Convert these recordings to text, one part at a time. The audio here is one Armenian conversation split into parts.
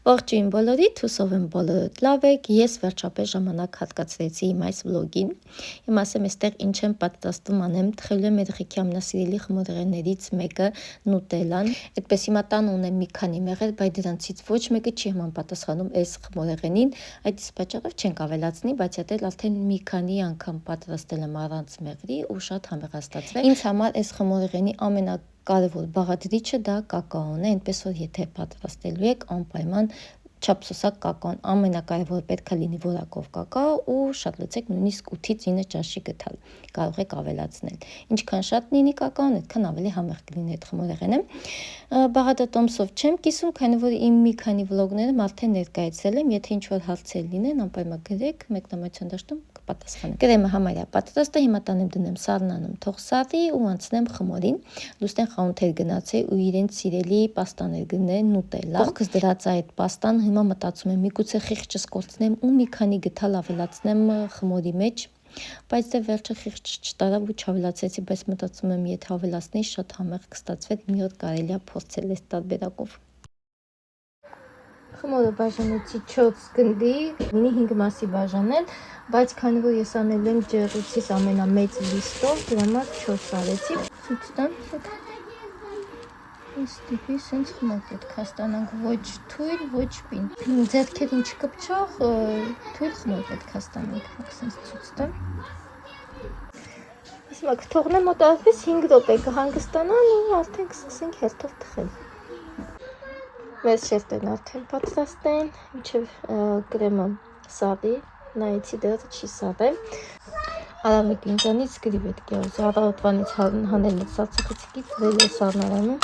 Ողջույն բոլորիդ, հուսով եմ բոլորդ լավ եք, ես վերջապես ժամանակ հատկացրեցի իմ այս վլոգին, իմ ասեմ այստեղ ինչ եմ պատրաստում անեմ, թխելու եմ երեխեքի ամենասիրելի խմորեղեններից մեկը նուտելան, այդպես հիմա տան ունեմ մի քանի մեղր, բայց դրանցից ոչ մեկը չի համապատասխանում այս խմորեղենին, այդ պատճառով չենք ավելացնի, բայց հետո արդեն մի քանի անգամ պատրաստել եմ առանց մեղրի ու շատ համեղաստացվել։ Ինձ համար այս խմորեղենի կարևոր բաղադրիչը դա կակաոն է, այնպես որ եթե պատրաստելու եք անպայման չափսոսակ կակաոն, ամենակարևորը պետք է լինի որակով կակաո ու շատ լցեք, նույնիսկ 8-ից 9 ճաշի գթալ, կարող եք ավելացնել։ Ինչքան շատ լինի կակաոն, այդքան ավելի համեղ կլինի այդ խմորեղենը։ Բաղադրատոմսով չեմ կիսում, քանի որ իմ մի քանի վլոգներում արդեն ներկայացրել եմ, եթե ինչ-որ հարցեր լինեն, անպայման գրեք, մեկնաբանության դաշտում կպատասխանեմ։ Կրեմը համարյա պատրաստ է, հիմա տանեմ դնեմ սառնանում, թող սառի ու անցնեմ խմորին։ Լուսնեն խանութ էր գնացել ու իրենց սիրելի պաստաներ գնել նուտելա։ Կողքս դրած այդ պաստան, հիմա մտածում եմ միգուցե խիղճս կորցնեմ ու մի քանի գթալ ավելացնեմ խմորի մեջ, բայց դե վերջը խիղճ չտարավ ու չավելացեցի, բայց մտածում եմ եթե ավելացնեի շատ համեղ կստացվեր, մի օր կարելի է փորձել այս տարբերակով։ Խմորը բաժանեցի 4 գնդի, լինի 5 մասի բաժանել, բայց քանի որ ես անել եմ ջեռուցից ամենամեծ լիստով, դրա համար 4 արեցի։ Ցույց տամ, այս տիպի սենց խմոր պետք է ստանանք, ոչ թույլ, ոչ պին։ Ձեռքերին չկպչող թույլ խմոր պետք է ստանանք, սենց ցույց տամ։ Հիմա կթողնեմ մոտավորապես 5 րոպե կհանգստանան ու արդեն կսկսենք հերթով թխել։ Մեծ շերտերն արդեն պատրաստ են, մինչև կրեմը սառի, նայեցի դեռ չի սառել։ Արամիկը ինձանից գրի պետք է առավոտվանից հանել է սարսափեցիկից, դրել է սառնարանը։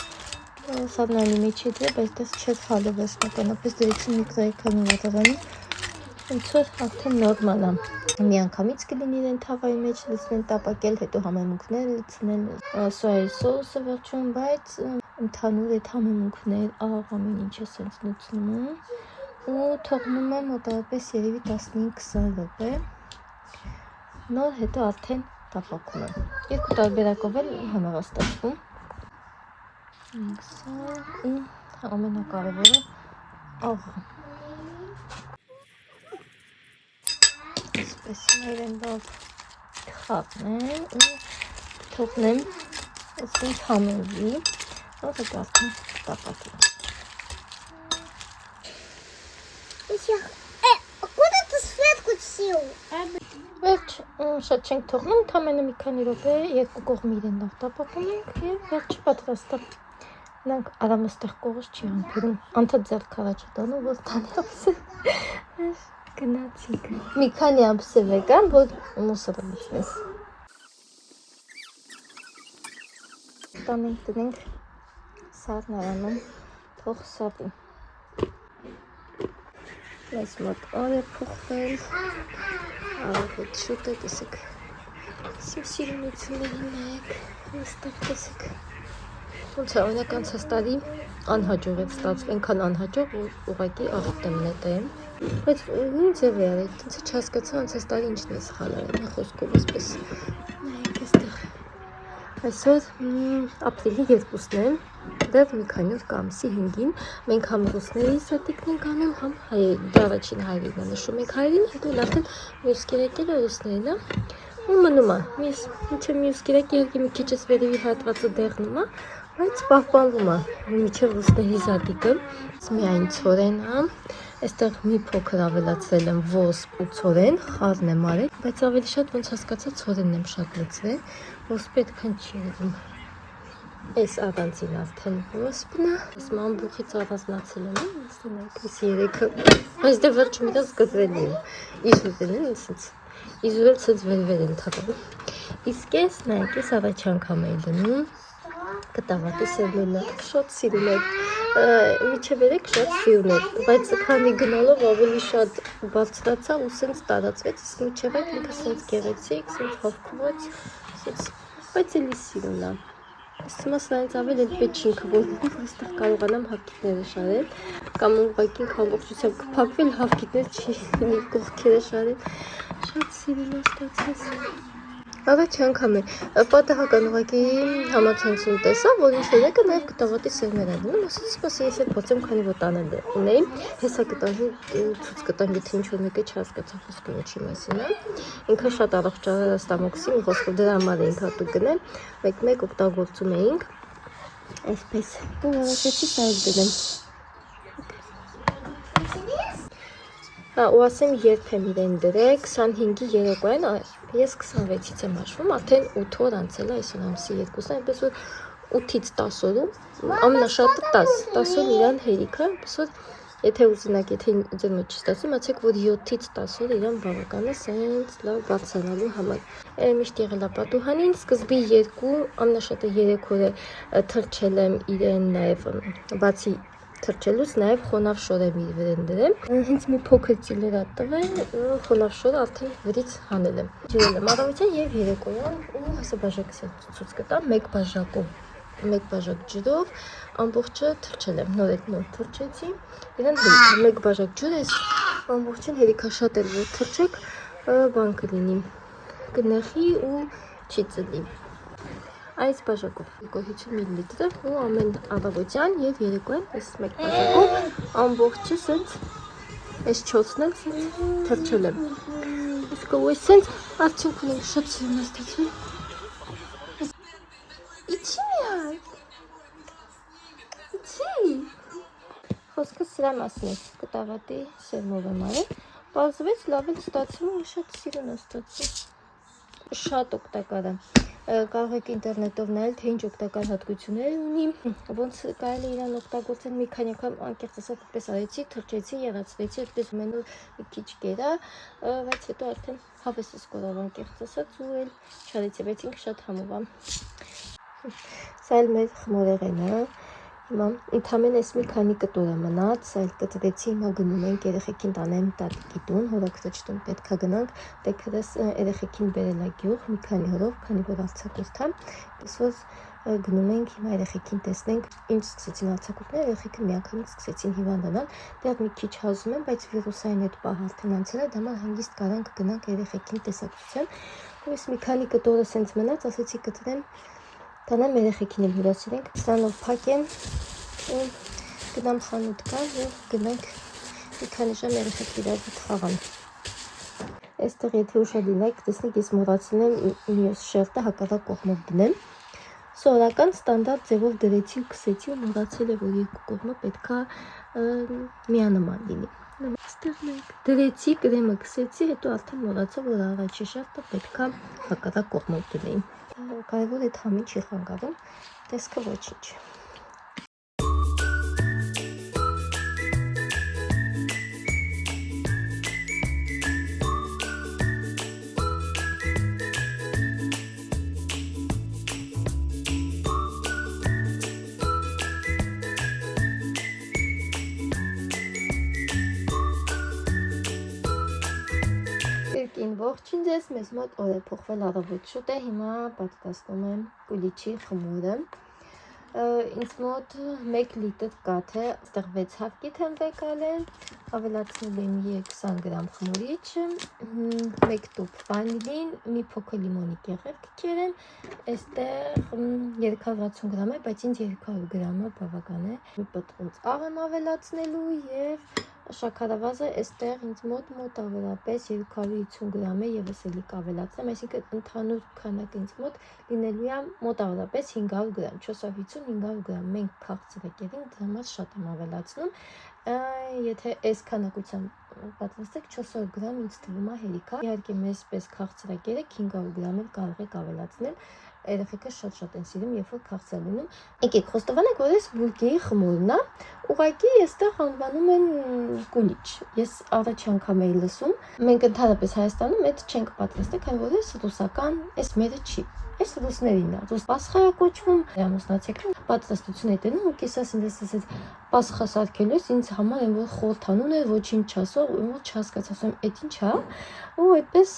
Սառնարանի մեջ է դրել, բայց դες չէր հալվես մականապես դրեցի միկրոէկրանի վատարանի։ Ոնց որ արդեն նորմալ է։ Միանգամից կլինի իրեն թավայի մեջ լցնել, տապակել, հետո համեմունքներ լցնել, սոյայի սոուսը վերջում, բայց ընդհանուր այդ համեմունքներ, ամեն ինչը սենց լցնում եմ ու թողնում եմ մոտավորապես երևի 15-20 րոպե։ Նոր հետո արդեն տապակում եմ։ Երկու տարբերակով էլ համեղաստացվում։ Ու ամենակարևորը աղը։ Այսպես իրեն լավ խառնեմ ու թողնեմ այսպես համեղվի, որ հետո արդեն տապակեմ։ Куда ты светку сел? Վերջ շատ չենք թողնում, ընդամենը մի քանի րոպե երկու կողմը իրեն լավ տապակում ենք և վերջը պատրաստ է։ Նրանք արամը ստեղ կողս չի համբերում, անդադ ձեռք առաջ տանում, որ տանի ապսել գնացինք։ Մի քանի ապսել եկան, որ մուսորը լցնես։ Տանենք տնենք սառնարանում, թող սառի։ Մեզ մոտ օր է փոխվել, առավոտ շուտ է, տեսեք, իմ սիրունությունների մեկ, այստեղ տեսեք, ոնց է օրինակ անցած տարի անհաջող է ստացվում, այնքան անհաջող, որ ուղղակի աղտեմ նետեմ, բայց նույն ձև է արել, տենց չհասկացա անցած տարի ինչն է սխալ արել, մի խոսքով այսպես, նայեք այստեղ, այսօր ապրիլի 2-ն է, դեռ մի քանի օր կա ամսի 5-ին, մենք համ ռուսների սատիկն ենք անում, համ առաջին հայերին է նշում ենք հայերին, հետո արդեն մյուս կերակելը ռուսներն է, ու մնում է, մինչև մյուս կերակի երկի մի քիչ էս վերևի հատվածը դեղնում է, բայց պահպանվում է, մինչև ռուսների զատիկը, միայն ցորեն է, այստեղ մի փոքր ավելացրել եմ ոսպ ու ցորեն, խառն եմ արել, բայց ավելի շատ ոնց հասկացա ցորենն եմ շատ լցրել, ոսպը այդքան չի եղում։ Այս առանցին արդեն ոսպն է, այս մամբուխից առանձնացել եմ, այս երեքը, այս դե վերջում իրաց գծրել եմ, իզուրել են, իզուրել ցած վերվեր են թակում, իսկ ես նայեք, ես առաջ անգամ էի դնում, կտավատի սերմելը, շատ սիրում եմ, միջև երեք շատ սիրում եմ, բայց քանի գնալով ավելի շատ բարձրացա ու սենց տարածվեց, իսկ միջև այդ ինքը սենց գեղեցիկ, սենց հավքված, բայց էլի սիրուն է։ Ես թվում է սրանից ավել էլ պետք չի ինքը, որ այստեղ կարողանամ հավքիթները շարել, կամ ուղղակի ամբողջությամբ կփակվել, հավքիթներ չի կողքերը շարել, շատ սիրուն է ստացվեց։ Առաջ անգամ է պատահական ուղղակի համացանցում տեսա, որ ինչ որ եկը նաև կտավատի սերմեր են դնում, ասեցի սպասի ես էլ փորձեմ, քանի որ տանը ունեի, հեսա կտաժի ցույց կտամ, եթե ինչ որ մեկը չհասկացա խոսքը ինչի մասին է։ Ինքը շատ առողջ է ստամոքսի, մի խոսքով դրա համար էինք հատուկ գնել, մեկ-մեկ օգտագործում էինք, այսպես։ Ու որոշեցի սա դնեմ։ Ու ասեմ երբ եմ իրեն դրեք, 25-ի երեկոյան, ես 26-ից եմ հաշվում, արդեն 8 օր անցել է այսօր ամսի 2-ն, այնպես որ 8-ից 10 օրում, ամենաշատը 10 օր իրան հերիքը, այնպես որ եթե ուզենաք, եթե ձեր մոտ չի ստացվում, ացեք, որ 7-ից 10 օր իրան բավական է սենց լավ բարձրանալու համար։ Միշտ եղել է պատուհանին, սկզբի 2, ամենաշատը 3 օր է թրջել եմ իրեն նաև բացի թրջելուց նաև խոնավ շոր եմ իր վրան դրել։ Հենց մի փոքր ծիլեր տվել, խոնավ շորը արդեն վրից հանել եմ։ Ջրել եմ առավոտյան եւ երեկոյան ու հեսա բաժակս ցույց կտամ, մեկ բաժակ ջրով ամբողջը թրջել եմ, նոր թրջեցի։ Իրեն հերիք մեկ բաժակ ջուր է, ամբողջն հերիքա շատ էլ որ թրջեք, բան կլինի, կնեղի ու չի ծլի։ Այս բաժակով 250 մլ ու ամեն առավոտյան եւ երեկոյան այս մեկ բաժակով ամբողջը սենց այս 4-ն էլ սենց թրջել եմ։ Իսկ ու սենց արդյունք ունենք շատ սիրուն է ստացվել։ Իչի միակ։ Իչի։ Խոսքը սրա մասին է, կտավատի սերմով եմ արել։ Պարզվեց լավ էլ ստացվում ու շատ սիրուն է ստացվում։ Շատ օգտակար է։ Կարող եք ինտերնետով նայել, թե ինչ օգտակար հատկություններ ունի, ոնց կարելի իրան օգտագործել, մի քանի անգամ անկեղծ ասած այդպես արեցի, թրջեցի, եղացրեցի, այդպես մենուր մի քիչ կերա, բայց հետո արդեն հավեսս կորավ անկեղծ ասած ու էլ չարեցի, բայց ինքը շատ համով է։ Սա էլ մեր խմորեղենը, հիմա ընդամենը այս մի քանի կտոր է մնաց, այլ կտրեցի, հիմա գնում ենք երեխեքին տանեմ տատիկի տուն, հորաքրոջտուն պետք է գնանք, դեքրես երեխեքին բերել է գյուղ, մի քանի հորով, քանի որ արձակուրդ է, պես որ գնում ենք հիմա երեխեքին տեսնենք, ինչ սկսեցին արձակուրդները, երեխեքը միանգամից սկսեցին հիվանդանալ, դեռ մի քիչ հազում եմ, բայց վիրուսային այդ պահը արդեն անցել է, դամա հանգիստ կարանք գնանք երեխեքին տեսակցության, ու այս մի քանի կտորը սենց մնաց, ասեցի կտրեմ տանեմ երեխեքին էլ հյուրասիրենք, սրանով փակեմ ու գնամ խանութ կար և գնանք մի քանի ժամ երեխեք իրար հետ խաղան։ Այստեղ եթե ուշադիր տեսնեք, ես մոռացել եմ մյուս շերտը հակառակ կողմով դնեմ։ Սովորական ստանդարտ ձևով դրեցի ու քսեցի ու մոռացել է, որ երկու կողմը պետքա միանման լինի։ Այստեղ մենք դրեցի, կրեմը քսեցի, հետո արդեն մոռացա, որ առաջի շերտը պետքա հակառակ կողմով դնեի։ Կարևոր այդ համին չի խանգարում, տեսքը ոչինչ։ Ողջույն ձեզ, մեզ մոտ օր է փոխվել առավոտ շուտ է, հիմա պատրաստում եմ կուլիչի խմորը։ Ինձ մոտ 1 լիտր կաթ է, այստեղ 6 հարկիթ եմ վեկալել, ավելացնել եմ 20 գրամ խմորիչ, 1 տուփ վանիլին, մի փոքր լիմոնի կեղև կքերեմ, այստեղ 360 գրամ է, բայց ինձ 200 գրամը բավական է, մի պտղունց աղ եմ ավելացնելու և շաքարավազը այստեղ ինձ մոտ ավելապես 250 գրամ է և էսելի կավելացնեմ, այսինքն ընդհանուր քանակը ինձ մոտ լինելու է մոտ ավելապես 500 գրամ, 450-500 գրամ, մենք քաղցրեք ենք, դրա համար շատ եմ ավելացնում, եթե այս քանակությամբ պատրաստեք 400 գրամ ինձ թվում է հերիքա, իհարկե մեզ պես քաղցրակերը 500 գրամ էլ կարող եք ավելացնել, երեխեքը շատ են սիրում, երբ որ քաղցր լինում։ Եկեք խոստովանենք, որ այս բուրգերի խմորն է, ուղղակի այստեղ անվանում են կուլիչ։ Ես առաջ անգամ էի լսում։ Մենք ընդհանրապես Հայաստանում այդ չենք պատրաստել, քանի որ այս ռուսական, այս մերը չի։ Այս ռուսներինն է, ռուս Պասխա է կոչվում, ամուսնացիական պատրաստություն է տենում, ու կեսաս ինձ ասեց Պասխա սարքելուց ինձ համար են որ խորհրդանուն էր, ոչինչ չասող, ու չհասկացա, ասում այդ ինչ է, ու այդպես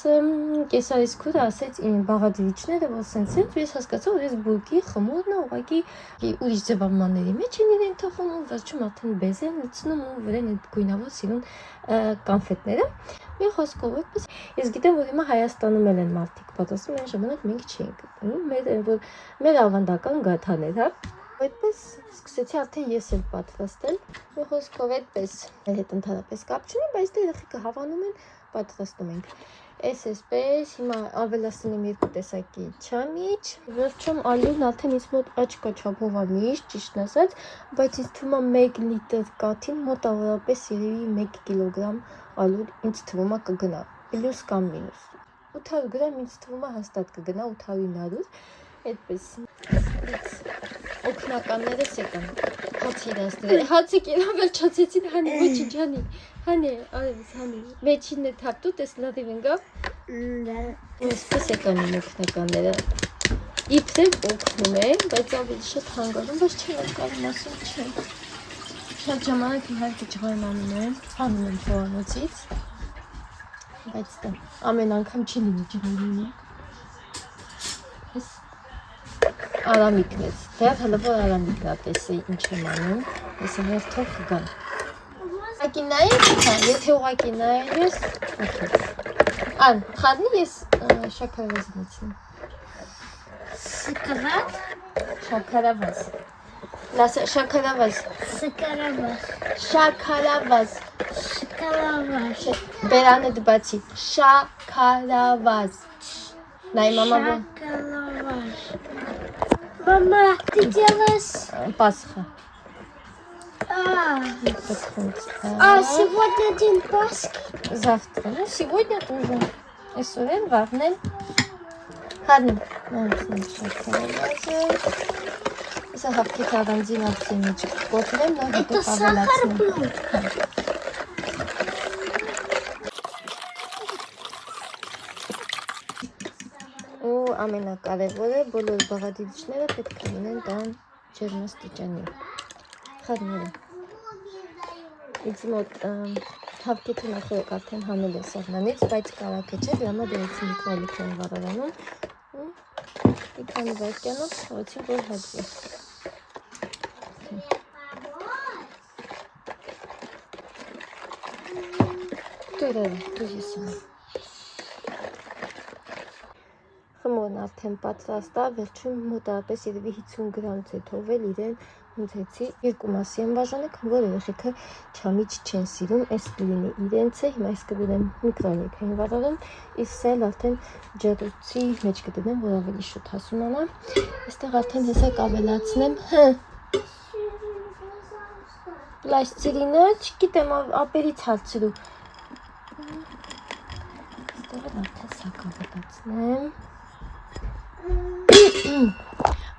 կեսարիս քուրը ասեց բաղադրիչները, որ սենց ես հասկացա, որ այս բուրգի խմորն է, ուղղակի ուրիշ ձևավորմանների մեջ են իրեն թխում, ու վերջում վերջում արդեն բեզ են լցնում ու վրան այդ գույնավոր սիրուն կոնֆետները։ Մի խոսքով այդպես։ Ես գիտեմ, որ հիմա Հայաստանում են մարդիկ պատրաստում, այն ժամանակ մենք չենք գտնում, մեր ավանդական գաթաներ, հա։ Այդպես սկսեցի արդեն ես էլ պատրաստել։ Մի խոսքով այդպես մեր հետ ընդհանրապես կապ չունի, բայց դե երեխեքը հավանում են, պատրաստում ենք։ Այսպես հիմա ավելացնում եմ 2 տեսակի չամիչ։ Վերջում ալյուրն արդեն ինձ մոտ աչքա չափով է միշտ, ճիշտն ասած, բայց ինձ թվում է 1 լիտր կաթին մոտավորապես երևի 1 կիլոգրամ ալյուր ինձ թվում է կգնա, պլյուս կամ մինուս։ 800 գրամ ինձ թվում է հաստատ կգնա 800-900, այդպես։ Օգնականներս եկան, հաց իրացնել։ Հացը կերավել չացեցին, հանի, ոչինչ, հանի, հանի, արևս, հանի։ Մեջինն է թապտու, տես լադիվ են գավ։ Այսպես եկան իմ օգնականները։ Իբրև օգնում են, բայց ավելի շատ հանգարում, բայց չեն կարում ասում չեն։ Շատ ժամանակ իհարկե ջղայնանում են, հանում են փողանոցից, բայց դա ամեն անգամ չի լինի ջղայնումը։ Արամիկն ես, դեռ հələ որ արամիկն է, տեսի ինչ եմ անում, ես հերթով կգան։ Ուղղակի նայես, եթե ուղղակի նայես, Ան, խառնի ես շաքարավազն եցնեմ։ Շոկոլադ? Շաքարավազ։ Լասը շաքարավազ։ Շոկոլադ. Շաքարավազ։ Շոկոլադ. Բերանը դբացի։ Շաքարավազ։ Նայ մամա բան։ Шоколад. Мама, ты делаешь... Пасха. Сегодня день Пасхи? Завтра. Ну, сегодня тоже. Эсурен, варнен. Харни. Сахарки таранзин обсенечек. Это сахар был? Ու ամենակարևորը բոլոր բաղադրիչները պետք է լինեն տան ջերմաստիճանի։ Խառնելը։ Ինձ մոտ հավկեթը նախորդ արդեն հանել է սեղանից, բայց կարակը չէ, դրա համար դրեցի մի քանի քան վառարանում ու մի քանի վայրկյանով թողեցի, որ հագվի։ Դու ես անում։ Խմորն արդեն պատրաստ է, վերջում մոտավորապես երևի 50 գրամից է թողվել իրեն հունցեցի, 2 մասի եմ բաժանել, որ երեխեքը չամիչ չեն սիրում, այս կլինի իրենց է, հիմա ես կդնեմ միկրոալիքային վառարան, իսկ սա արդեն ջեռուցի մեջ կդնեմ, որ ավելի շուտ հասունանա, այստեղ արդեն հեսա կավելացնեմ, պլաստիլինը, չգիտեմ, ապերից հարցրու, այստեղ արդեն սա կավելացնեմ,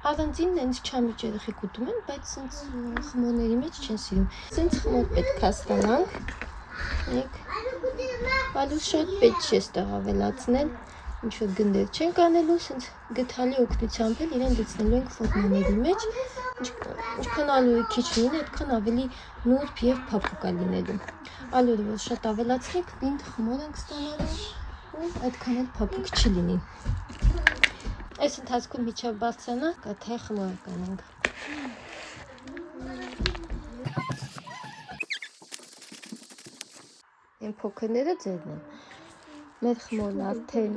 Առանձին նենց չամիչ երեխեք ուտում են, բայց սենց խմորների մեջ չեն սիրում։ Սենց խմոր պետք է ստանանք։ Ալու շատ պետք չի ստեղ ավելացնել, ինչ-որ գնդեր չենք անելու, սենց գթալի օգնությամբ էլ իրեն դեցնելու ենք ֆորմաների մեջ, ինչքան ալուրը քիչ լինի, այդքան ավելի նուրբ և փափուկ է լինելու։ Ալուրը որ շատ ավելացնենք, պինդ խմոր ենք ստանալու ու այդքան էլ փափուկ չի լինի։ Այս ընթացքում միջև բարձրանա, կաթայ խմորը կանենք։ Են փոքրները ձերն են։ Մեր խմորն արդեն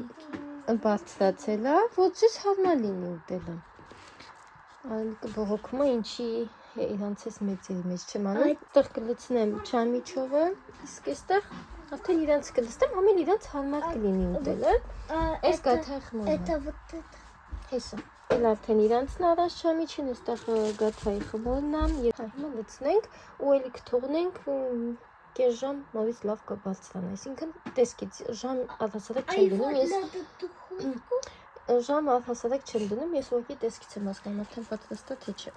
բարձրացել է, որ ձեզ հարմար լինի ուտելը։ Բողոքում է ինչի իրանց ես մեծերի մեջ չեմ անում։ Այդտեղ կլցնեմ չամիչովը, իսկ այստեղ արդեն իրանց կլցնեմ, ամեն իրանց հարմար կլինի ուտելը։ Այս կաթայ խմորն է։ Հեսա, էլ արդեն իրանցն առաջ չամիչին, այստեղ գաթայի խմորն է, հիմա լցնենք ու էլի կթողնենք կես ժամ նորից լավ կբարձրանա, այսինքն տեսքից ժամ առհասարակ չեմ դնում, ժամ առհասարակ չեմ դնում, ես ուղղակի տեսքից եմ հասկանում, արդեն պատրաստա թե չէ։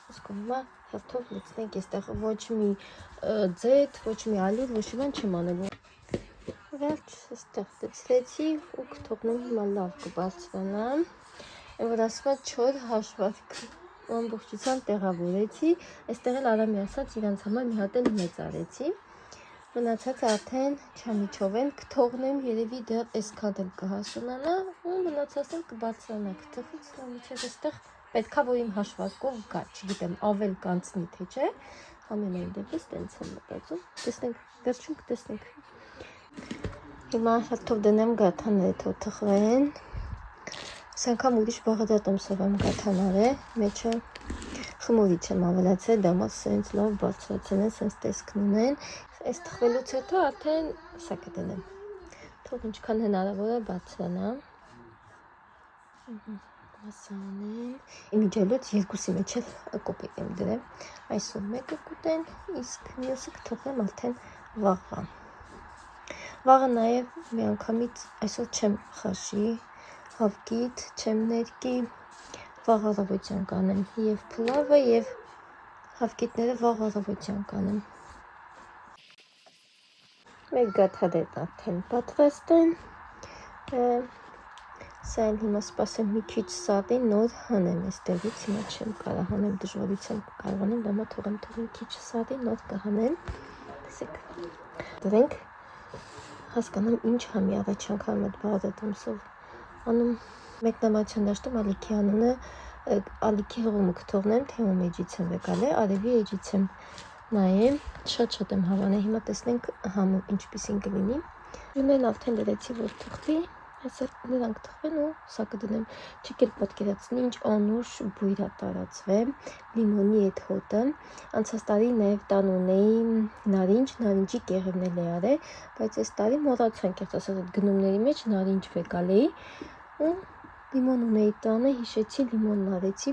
Իսկում հիմա հերթով լցնենք այստեղ ոչ մի ձեթ, ոչ մի ալյուր, ոչ մի բան չեմ անելու։ Վերջ, այստեղ լցրեցի ու կթողնում հիմա լավ կբարձրանա։ Որ ասված չոր հաշվարկ ամբողջությամբ տեղավորեցի, այստեղ էլ արամի ասած իրանց համար մի հատ էլ մեծ արեցի, մնացածը արդեն չամիչով են կթողնեմ, երևի դեռ այսքան էլ կհասունանա ու մնացածը կբարձրանա, կթխից նամիջև այստեղ պետքա որ իմ հաշվարկով կա, չգիտեմ, ավել կանցնի թե չէ, Ամենայն դեպս տենց եմ մտածում։ Տեսնենք, վերջում կտեսնենք։ Հիմա հերթով դնեմ գաթաները թող թխվեն։ Այս անգամ ուրիշ բաղադրատոմսով եմ գաթաները, մեջը խմորիչ եմ ավելացել, դամած սենց լավ բարձրացել են, սենց տեսքն ունեն։ Այս թխվելուց հետո արդեն սա կդնեմ։ Թող ինչքան հնարավոր է բարձրանա։ Ասանեն։ Իմիջիալոց երկուսի մեջ էլ կոպետ եմ դրեմ։ Այսօր մեկը կուտեն, իսկ մյուսը կթողնեմ արդեն վաղվա։ Վաղը նաև միանգամից այսօր չեմ խաշի, հավկիթ, չեմ ներկի, վաղ առավոտյան կանեմ և փլավը և հավկիթները վաղ առավոտյան կանեմ։ Մեր գաթաներն արդեն պատրաստ են։ Սա էլ հիմա սպասեմ մի քիչ սատի նոր հանեմ այստեղից, հիմա չեմ կարող հանեմ, դժվարությամբ կարողանեմ, դամա թողեմ մի քիչ սատի նոր կհանեմ։ Տեսեք, դրենք, հասկանամ ինչ համի առաջ անգամ այդ բաղադրատոմսով անում մեկնամարության դաշտում ալիքի անունը, ալիքի հղումը կթողնեմ, թե ում էջից եմ վեկալ է, արևի էջից եմ նայեմ, շատ եմ հավանել, հիմա տեսնենք համը ինչպիսին կլինի։ Ունել արդեն դրեցի, որ թխվի, այսօր նրանք թխվեն ու սա կդնեմ, չեք էլ պատկերացնի ինչ անուշ բույր է տարածվել, լիմոնի այդ հոտը, անցած տարի նաև տան ունեի նարինջի կեղևն էլ է արել, բայց այս տարի մոռացա անկեղծ ասած այդ գնումների մեջ նարինջ վեկալ էի ու լիմոն ունեի տանը, հիշեցի լիմոնն արեցի,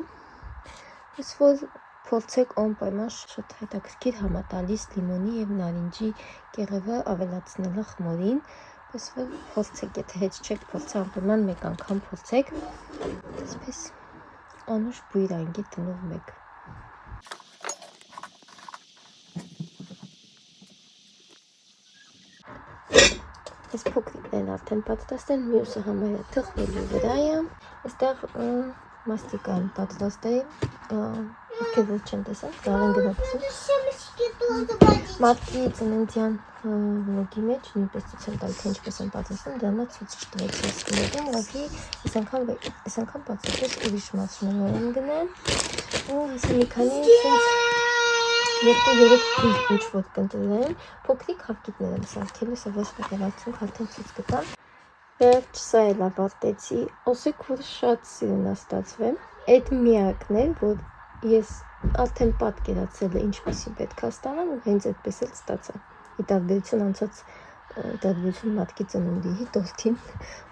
պես որ փորձեք անպայման շատ հետաքրքիր համատալիս լիմոնի և նարինջի կեղևը ավելացնելը խմորին, պես որ փորձեք, եթե հետ չեք փորձա, անպայման մեկ անգամ փորձեք, այսպես անուշ բույր այնգի տնով մեկ։ Այս փոքրիկներն արդեն պատրաստ են, մյուսը համարյա թխվելու վրա է, այստեղ մաստիկա եմ պատրաստ է, ովքեր որ չեն տեսել, կարող են գնացել։ Մարտի ծննդյան վլոգի մեջ նույնպես ցույց եմ տալ, թե ինչպես եմ պատրաստում, դրանա ցույց չտվեց ես վլոգում, ուղղակի այս անգամ պատրաստեց ուրիշ մարշմելլո եմ գնել, ու հեսա մի քանի երկու-երեք քիչ ինչ-որ կընտրեմ, փոքրիկ հավկիթներ եմ սարքել, սա ոչ պատերացունք արդեն ցույց կտամ։ Վերջ սա էլ ավարտեցի, ասեք որ շատ սիրուն ստացվել, այդ միակն է, որ ես արդեն պատկերացել է ինչպեսի պետք է ստանամ ու հենց այդպես էլ ստացա։ Ի տարբերություն անցած տարբերություն մատկի ծնունդի տորտին,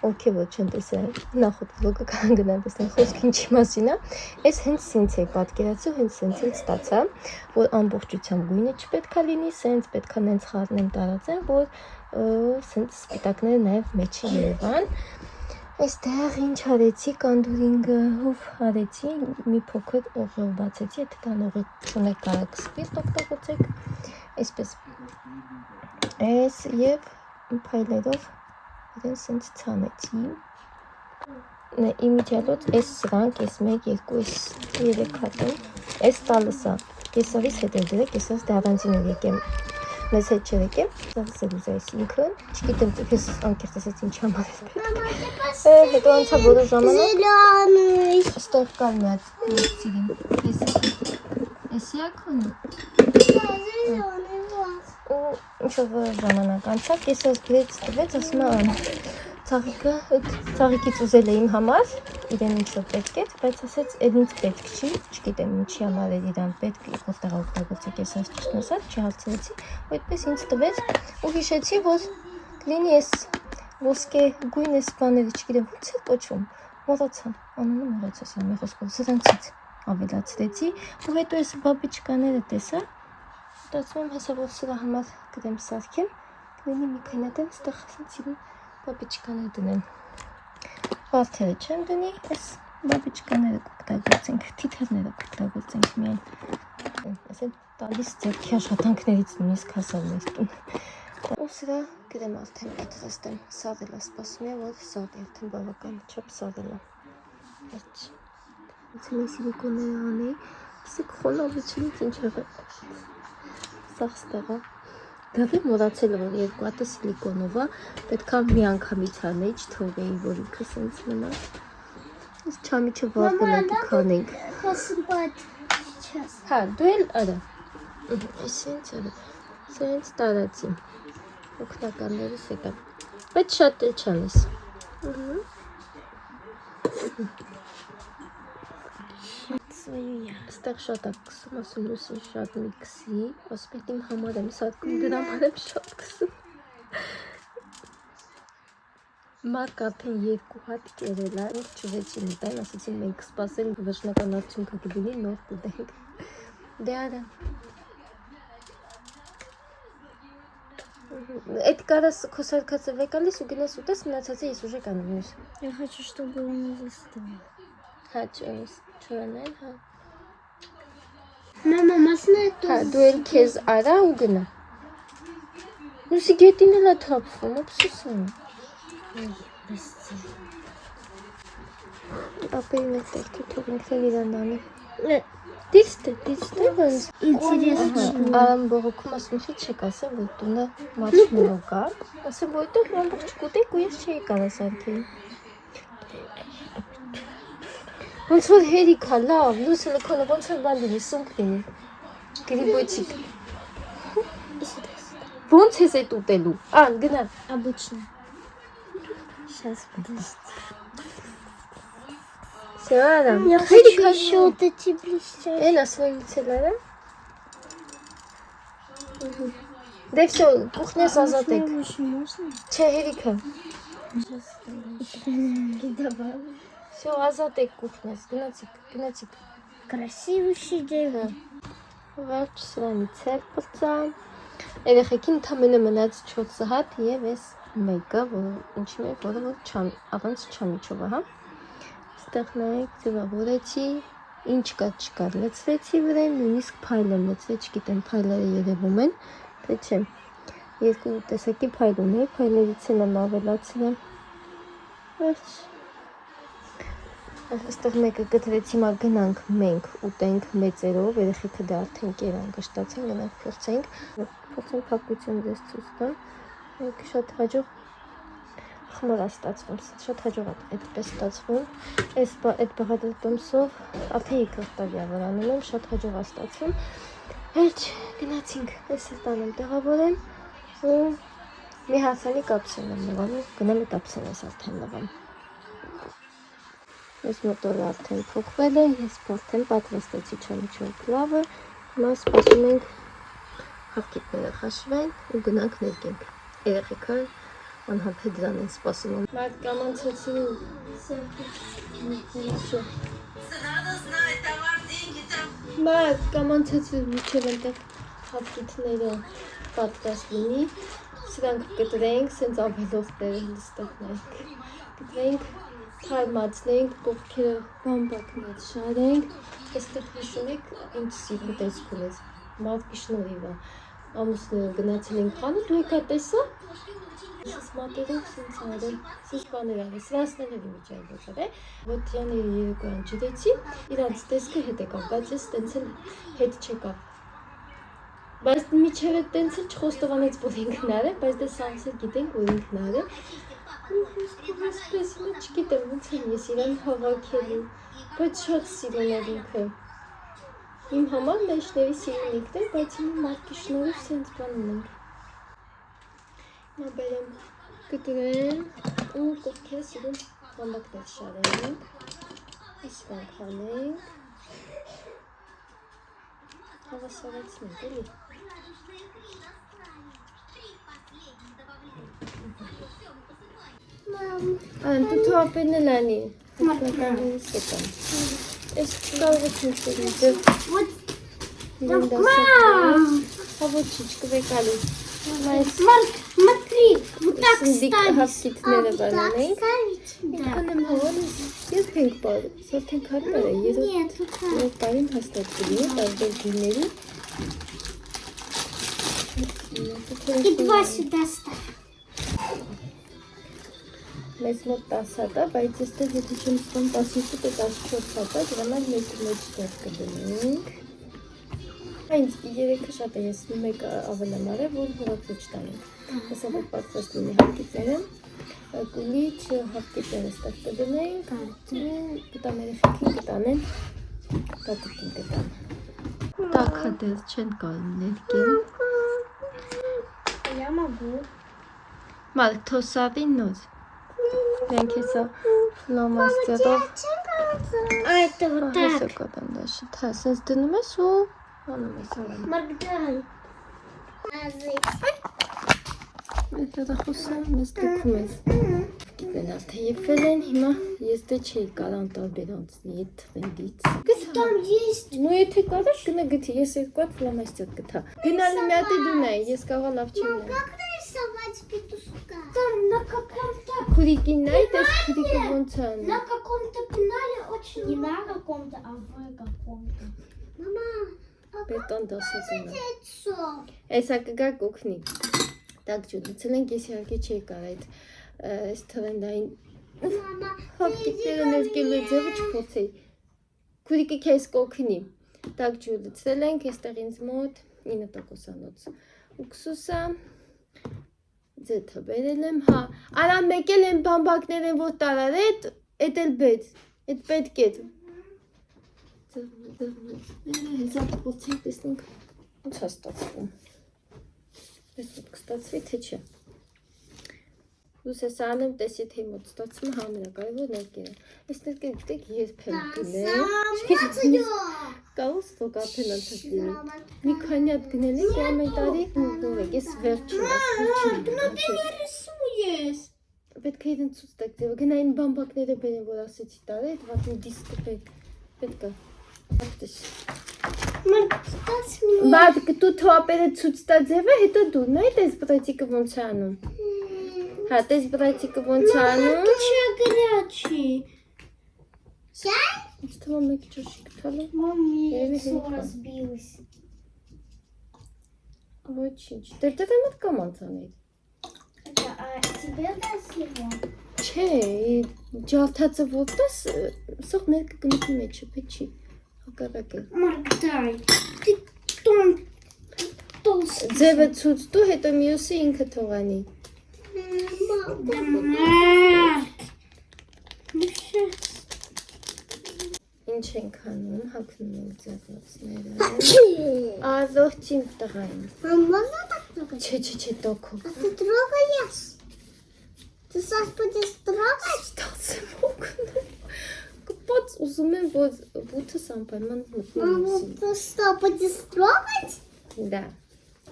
ովքեր որ չեն տեսել նախորդ վլոգը կարող գնան տեսնեն խոսքը ինչի մասին է, այս հենց սենց էի պատկերացրել, հենց սենց էլ ստացա, որ ամբողջությամբ գույնը չպետք է լինի, սենց պետք է նենց խառնեմ տարածեմ, որ սենց սպիտակները նաև մեջի երևան։ Այստեղ ինչ արեցի, կանդուրինգով արեցի, մի փոքր օղով բացեցի, եթե կան օղի չունեք կարող սպիրտ օգտագործեք, այսպես այս և փայլերով իրեն սենց ցանեցի, իմիջիալոց այս սրանք, այս 1, 2, այս 3 հատում, այս տալսա, կեսարիս հետ էլ դրեք, կեսարիս դառանցին էլ եկեմ, մեզ հետ չերեկեմ, սարս էլ ուզա այս ինքն, չգիտեմ ես անկեղծ ասած ինչ համար էր պետք, հետո անցա որը ժամանակ, ստեղ կար մի հատ սիրին, էսի ակոնի, ու ինչ-որ ժամանակ անցավ, կեսարս գրեց տվեց, ասում է ծաղիկից ուզել է իմ համար, իրեն ինչ-որ պետք էր, բայց ասեց էլ ինձ պետք չի, չգիտեմ ինչի համար էր իրան պետք, որտեղ օգտագործեք կեսարս ճիշտն ասած, չհարցրեցի, ու այդպես ինձ տվեց, ու հիշեցի, որ լինի ես ոսկե գույն ես բաները, չգիտեմ ոնց է կոչվում, մոռացա, անունը մոռացա, մի խոսքով սրանցից ավելացրեցի, ու հետո ես բաբիչկաները տեսա, մտածում եմ հեսա որ սրա համար գրեմ սարքեմ, կլինի մի քանի հատ այստեղ սիրուն բաբիչկաներ դնեմ։ Վարդերը չեմ դնի, այս բաբիչկաները կօգտագործենք, թիթեռները կօգտագործենք միայն։ Այսինքն տալիս ձեռքի աշխատանքներից նույնիսկ հասավ մեր տուն։ Ու սրա գրեմ արդեն պատրաստ եմ, սարել է, սպասում եմ, որ սարի արդեն բավական չափ սարել է։ Վերջ։ Ուցել է սիլիկոնները անեի, ասեք խոնավությունից ինչ եղել։ Սաղ ստեղա։ Դավի մոռացել որ երկու հատը սիլիկոնով է, պետք է մի անգամից անեի, չթողեի, որ ինքը սենց մնա։ Ես չամիջը վաղվել է դուք անենք։ Հա, դու էլ արա։ Այսինչ արի։ Սենց տարածի։ Օգնականներս եկա։ Բայց շատ էլ չանես։ Այստեղ շատ ակսում, ասում լուսին շատ մի կսի, ասպետ իմ համար եմ սատքում, դրա համար եմ շատ կսում։ Մարկ արդեն 2 հատ կերել է, ինք չվեցին ուտեն, ասեցին մենք կսպասել վշնական արդյունքը կդինի, նոր կուտենք։ Դե արա։ Այդ կարաս քո սարքածը վեկալիս ու գնաս ուտես, մնացածը ես ուժե կանեմ ես։ Я хочу, чтобы он заставил. Հա, չորանել, հա։ Мама, можно Հա, это? դու էլ քեզ արա ու գնա։ Լուսի գետին էլ է թափվում, ափսոսում։ Ապերին այդտեղ թողնենք էլ իրան անի։ Դիստը ոնց։ Интересно. Բողոքում ասում չի չեք ասեմ, որ տունը մաչմենո կա։ Ասեմ, որ այդտեղ ամբողջ կուտեք ու ես չէի կարա սարքեի։ Ոնց որ հերիք է, լավ, լուսը լքոնը ոնց որ բան լինի, սունկ լինի։ Գրիբոչիկ։ Ոնց ես այդ ուտելու։ Ան, գնա։ Обычно. Сейчас, подожди. Всё, Ада։ Я хочу еще вот эти блестящие. Էն ասում ցելերը։ Դե всё, կուխնես ազատեք։ Больше можно? Չէ, հերիքը։ Добавлю. Всё, ազատեք կուխնես, գնացիք։ Красивый сидел. Վերջ սրանից էլ պրծա։ Երեխեքին ընդամենը մնաց 4 հատ եւ էս մեկը, որ ինչի մեջ որը որ առանց չամիչով է, հա։ Այստեղ նայեք, ձևավորեցի, ինչ կա չկա, լցրեցի վրան, նույնիսկ փայլ եմ լցրել, չգիտեմ փայլերը երևում են, թե չէ։ Երկու տեսակի փայլ ունի, փայլերից եմ ավելացրել։ Վերջ։ Այստեղ մեկը գտրեցի, հիմա գնանք մենք ուտենք մեծերով, երեխեքը դա արդեն կերան, կշտացեն, գնանք փորձենք փակություն ձեզ ցույց տամ։ Մեկ շատ հաջող խմոր է ստացվում, շատ հաջող է այդպես ստացվում։ Այդ բաղադրատոմսով արդեն 2 տարի է որ անում եմ, շատ հաջող է ստացվում։ Վերջ, գնացինք, ես էլ տանեմ տեղավորեմ ու մի հասանի կապսեն եմ նվանում, գնամ այդ ապսենես արդեն նվամ։ Ես մոտորը արդեն փոխվել է, ես արդեն պատրաստեցի չամիչով պլավը, հիմա սպասում ենք հավկիթները խաշվեն ու գնանք ներկենք։ Երեխեքը անհամբեր դրան են սպասում։ Մարդ կամանցեցի ու Մարդ կամանցեցի միջև այնտեղ հավկիթները պատրաստ լինի, սրանք կտրենք, սենց ավելով տեղը լստակնենք, կտրենք, թարմացնենք, կողքերը բամբակներ շարենք, այստեղ հիշում եք ինչ սիրուն տեսք ունես, մարդկի շնորհիվ է, ամուսնուը գնացել ենք խանութ, դու եկա տեսա, ես մատերով սենց արել, սենց բաներ արել, սրանցնել եմ միջայլոց արել, ոտյաների երեկոյան ջրեցի, իրանց տեսքը հետ եկավ, բայց ես տենց էլ հետ չեկավ, բայց միջև է տենց էլ չխոստովանեց, որ ինքն արել, բայց դե սանսել գիտենք, որ ինքն արել, Այսպես ինը չգիտեմ ոնց եմ ես իրան հավաքելու, բայց շատ սիրուն էր ինքը։ Իմ համար մեջների սիրուն ինքն է, բայց իմ մարդկի շնորհիվ սենց բան ունենք։ Հիմա բերեմ կտրեմ ու կողքերը սիրուն բամբակներ շարենք, իսրանք հանենք, հավասարացնենք, էլի։ Դու թողապերն էլ անի, մարտականներից եկան, ես կարող է չնցել ձև իրեն դասակներ, հավոչիչ կվեկալի, Марк, смотри, вот так սնդիկ ставить. հավկիթները բանանենք, Ставить? եկան եմ հավոն, ես ենք պար, սարդեն քարպար է, Нет, вот так. երդ պարին հաստատ կլի է, տարբեր գիրների, И 2 сюда ставь. մեզ մոտ 10 հատ է, բայց եստեղ եթե չեմ ստում 12 թե 14 հատ է, դրանալ մեկ մեջտեղ կդնենք։ Այնց երեքը շատ է, ես մեկը ավել եմ արել, որ հորացուչ տանենք։ Հեսա որ պատրաստ լինի հավկիթները, կուլիչ հավկիթները ստեղ կդնենք, կտամ երեխեքին կտանեն, պատիկին կտան։ Տակադեր չեն կարում ներկել։ Я могу. Մարդ թոսավի նոց։ Մենք հեսա ֆլոմաստերով А это вот հեսա так. կատանդաշի։ Թա սենց դնում ես ու անում ես արամ։ Маргадай. Մեզ դրախոսը մեզ դքում ես։ Գիտենա թե եփել են հիմա ես դե չի կարան տարբերանցնի այդ թվենդից։ Там есть. Ну եթե կարաս գնա գտի ես երկու հատ ֆլոմաստեր գտա։ Գնալու մի հատ դունայ ես կարող լավ չի ունեմ։ Как нарисовать петушка? Там на каком-то Քուրիկին նայ դες քուրիկը ոնց է անում։ на каком-то пенале очень. Не на каком-то, а в каком-то. Мама, Բետոն դասացնա։ яйцо. Այսա կգա կոքնի։ Так ջուդցել ենք ես իհարկե չի կար այդ այս թվենդային Мама, հապտիկները ներկելու ձևը չփոխեի։ Քուրիկը քեզ կոքնի։ Так ջուդցել ենք այստեղ ինձ մոտ 9%-անոց ուքսուսա ձեթը բերել եմ, հա, արամ մեկել են բամբակներ են որ տարար էդ էլ բեդ, էդ պետք է։ Հեսա փոխենք տեսնենք ոնց է ստացվում։ Ես կստացվի թե չէ։ Դուս ես անում տեսի թե մոտ ստացվում համերակայով ներկերը։ Այստեղ գիտեք երբել գնել։ Կաուս ֆոկապեն անցածի։ Մի քանի հատ գնել եք ամեն տարի դու եք, ես վերջին рисуешь. Պետք է իրեն ցույց տակ ձևը գնային բամբակները բերեն որ ասեցի տարի, այդ վատնի դիսկը պետք է։ Ապտես։ Բայց դու թոապերը ցույց տա ձևը, հետո դու նայ դες բրատիկը ոնց է անում։ Հա, դες բրատիկը ոնց է անում։ Горячий. Ինձ թվում մեկ ճաշիկ տալու։ Мама, яйцо разбилось. Ոչինչ։ Դե մոտ կոմանց անել։ А тебе дать его? Չէ, ջարդածը որտես սող ներկը գնքի մեջը, պետք չի։ Հակառակը։ Маргадай, ты толстый. Ձևը ցույց տու, հետո մյուսը ինքը թողանի։ Ինչ ենք անում, հագնում ենք ձևոցները։ Ազոխջիմ տղային։ Можно так трогать? Չէ, տոքո։ А ты трогаешь? Ты сейчас будешь трогать? Ստացեմ օգնում։ Կպած ուզում եմ, որ բութս անպայման մտնում Мама, ты что, будешь трогать? Да։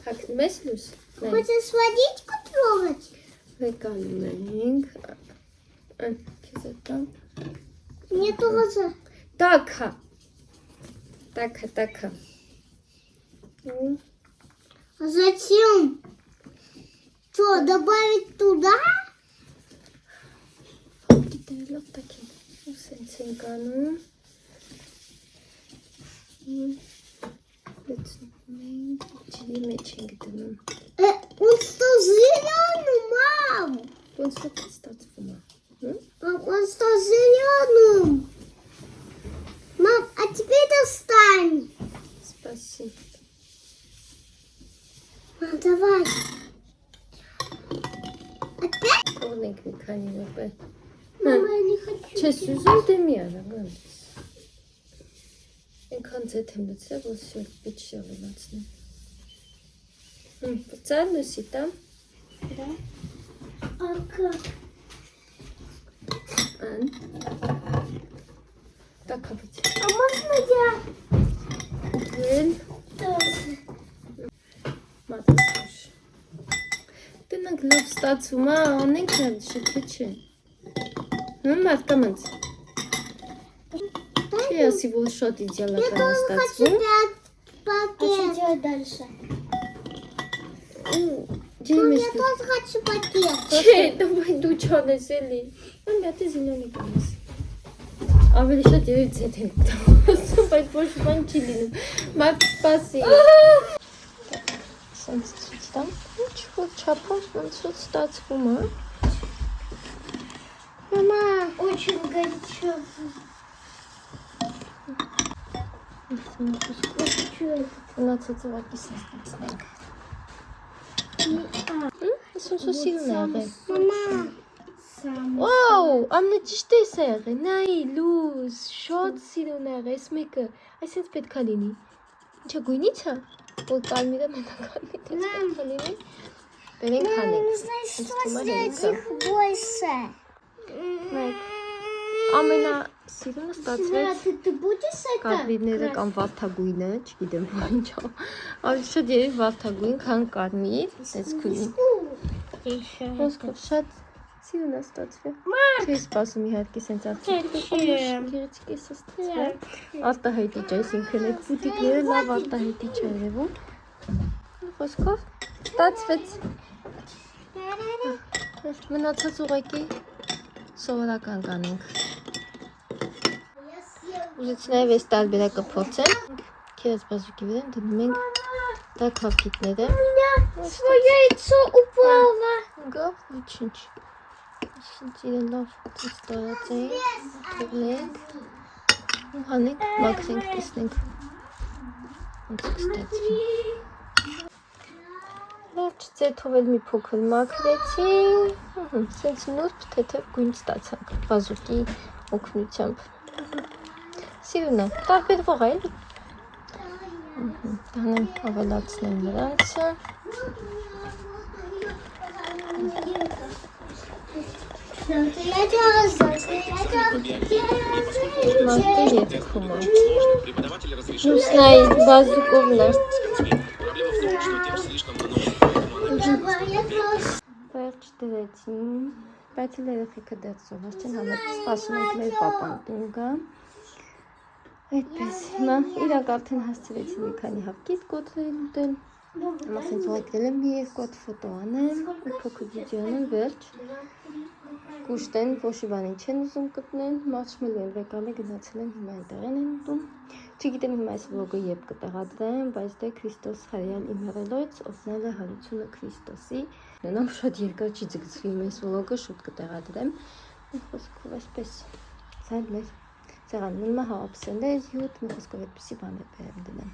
Հագնում ես լույս։ Хочешь водичку трогать? Վեկանում ենք։ Քեզ տամ։ Мне тоже. Տակա։ А зачем? Что, добавить туда? Գիտելով տակին։ Սենց ենք անում։ Լցնում ջրի մեջ ենք դնում։ Он стал зеленым, мам! Ոնց է ստացվում է։ Он стал зеленым. Мам, а теперь достань. Спасибо։ Мам, давай. Опять? Թողնենք մի քանի րոպե։ Мама, я не хочу. Չես ուզում դե մի արա գանց։ Այնքան ձեթ եմ լցրել, որ всё պիչ շալացնեմ։ Բծալ լուսի տամ։ Да. А как? Ան։ Տակավից։ А можно я Վել тоже? մատուցուշ։ Տնանք լավ ստացվում է, անենք նա շփի չէ։ Մարդկանց։ Չի ասի, որ շատ Я իդեալական է тоже хочу ստացվում։ пять пакет. А что делать дальше? Ջի Мам, մեջ я тоже хочу пакет. Չէ, դու դու չանես էլի։ Ան մի հատ զինոնի կանես։ Ավելի շատ երբ ձեթ եմ տալու, բայց ոչ բան չի լինում։ Մարդ սպասի։ Սենց ցույց տամ։ Ինչ որ չափով ոնց որ ստացվում է։ Мама, очень горячо. Что это? Ունացած ուղակի ստացնենք։ Ես ոնց որ սիրուն է եղել։ Мама. Сам. Վաու, ամենաճիշտ է սա եղել։ Նայ, լույս, շատ սիրուն է եղել, այս մեկը, այսինքն պետք է լինի։ Ինչա գույնից է, որ կարմիրը մնակարմիր տեսքանիվի, բերենք հանենք, ինձ թվում է больше. մեկ, ամենա սիրունը ստացվեց Ты будешь это? կարմիրները կամ վարդագույնը, չգիտեմ ինչա, ավելի շատ երևի վարդագույն, քան կարմիր, տեսքույնի, ոսկով շատ սիրուն է ստացվել, չի սպասում իհարկե սենց արդեն, գերեցիկ է ստացվել, արտահայտիչ է, այսինքն այդ բուտիկները լավ արտահայտիչ է երևում, ոսկով ստացվեց, մնացած ուղեկի սովորական կանենք, ուզեց նաև այս տարբերակը փորձեմ, քերած բազուկի վրա դնում ենք դա քավքիտները, Свое яйцо упало. գավ, ոչինչ, այսինչ իրեն լավ ստարած էին, թողնենք, ու հանենք, մաքրենք, տեսնենք, ոնց կստացվի, վերջ ձեթով էլ մի փոքր մաքրեցի, սենց նուրբ թեթև գույն ստացանք, բազուկի օգնությամբ, սիրուն է, տարբերվող է էլի, դանեմ ավելացնեմ նրանցը, մարտը ետքում է, նուսնայի բազուկովն է, վերջ դրեցին, բայց էլ երեխիքը դեռ սովոր չեն, համետ սպասում ենք մեր պապան տուն գա, այդպես, հիմա իրանք արդեն հասցրեցին մի քանի հապկիտ կոտրել ուտել, հիմա սենց ուղեկրել եմ մի երկու հատ ֆոտո անեմ, փոքր վիդեո անեմ, վերջ, կուշտեն, ոչի բանի չեն ուզում գտնել, մարշմելո են վեկալ է գնացել են, հիմա այնտեղ են ուտում, չգիտեմ հիմա այս վլոգը երբ կտեղադրեմ, բայց դե Քրիստոս հարյալ իմ հեռելոց, օգնել է հարությունը Քրիստոսի, նամ շատ երկար չի ձգձվի իմ այս վլոգը, շուտ կտեղադրեմ, խոսքով այսպես, սայլ մեր սեղանն ունմա հավապսել է յուտ, մի խոսքով այդպիսի բան է բերեմ դնեմ,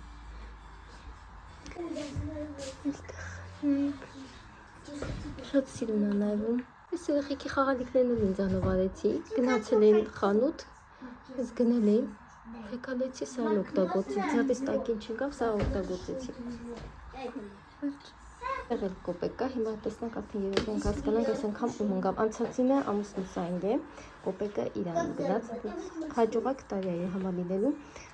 շատ սիրուն է նայվում, այս երեխիքի խաղալիքներն էլ ինձ անով արեցի, գնացել էին խանութ, ես գնել էին, եկալեցի սարն օգտագործի, ձատիս տակին չնկավ, սա օգտագործեցի, եղել կոպեկ կա, հիմա տեսնենք արդեն երեկ ենք հասկանանք, այս անգամ ում ընկավ, անցածին է ամուսնուս այն է, կոպեկը իրան գնաց, հաջողակ տարի է համար լինելու,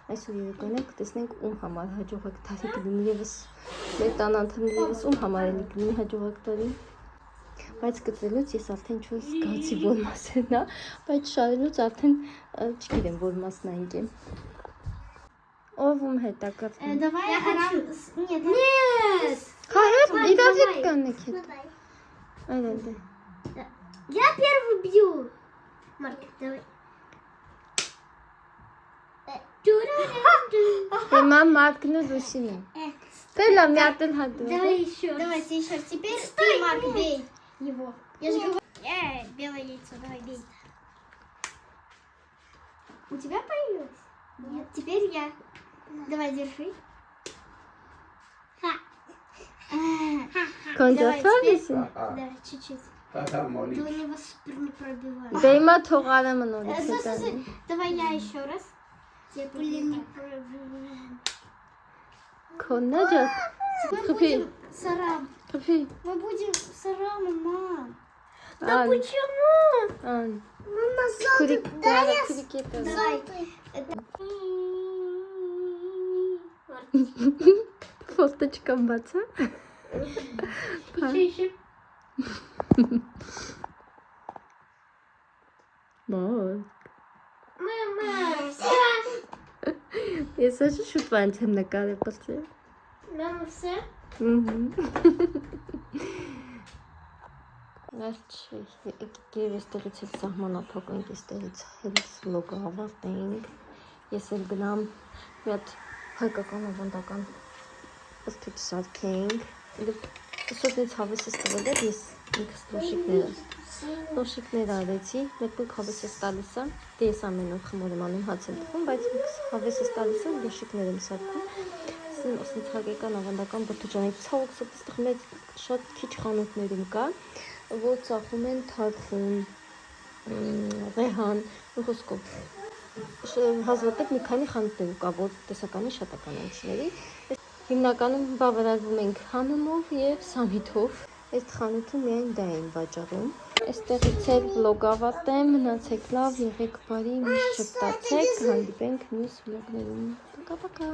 այսօր երեկոյան է կտեսնենք ում համար հաջողակ տարի կլինի ևս, մեր տան անդամներ ևս ում համար էլի կլինի հաջողակ տարի, բայց կտրելուց ես արդեն ինչ-որ զգացի, որ մասն է, բայց շարելուց արդեն չգիտեմ, որ մասն այնք է, ով ում հետ է կրվում, Давай я хочу. Нет. Հայհետ, իրար հետ կանեք հետ, այլ էլ դե, Я первый бью. Марк, давай. հիմա մարկն ու լուսին է, տելա մի ատել հատում, Давай еще. Давайте еще. Теперь ты, Марк, бей его. Я же говорю. Белое яйцо, давай бей. У тебя появилось? Нет. Теперь я. Давай, держи. կոնջոթվալիսին, Да, чуть-чуть. Ты у него супер не пробиваешь. դե հիմա թողարամը նորից է տանի, Давай я еще раз. Блин, не пробиваем. կոննա ջատ, Мы Купи. будем сарам. կպի, Мы будем сарамом, мам. ան, Почему? ան, Мама, քուրիկ, դարը քուրիկ է տանը, Давай. ֆոտոչկան բացա, Еще. մոտ, Мама. ես աշը շուտ վանց եմ նկար է պրծել, Мама, все? Վերջ եկեք էստեղից էլ սահմանափակ ենք, էստեղից հելիս վլոգը ավարտենք, ես էլ գնամ մի հատ հայկական ավանդական ըսթիք սարքենք, սոտից հավեսս տվել էր, ես ինքս նոշիկներ արեցի, մեկուկ հավեսս տալիս է, դե ես ամեն օր խմոր եմ անում հաց եմ տվում, բայց հավեսս տալիս է, նոշիկներ եմ սարքում, ասենց հայկական ավանդական բրդուճանիկ ցավոք ստեղ մեծ շատ քիչ խանութներում կա, որ ծախում են թարխուն, ռեհան, խոսքով հազվադեպ մի քանի խանութներ կա, որ տեսականի շատ է կանանցիների։ Հիմնականում բավարարվում ենք համեմով եւ սամիթով։ Այս խանութը միայն դա են վաճառում։ Այստեղից էլ վլոգ ավարտեմ, մնացեք լավ, եղեք բարի, միշտ շփթացեք, հանդիպենք մյուս վլոգներում։ Пока-пока։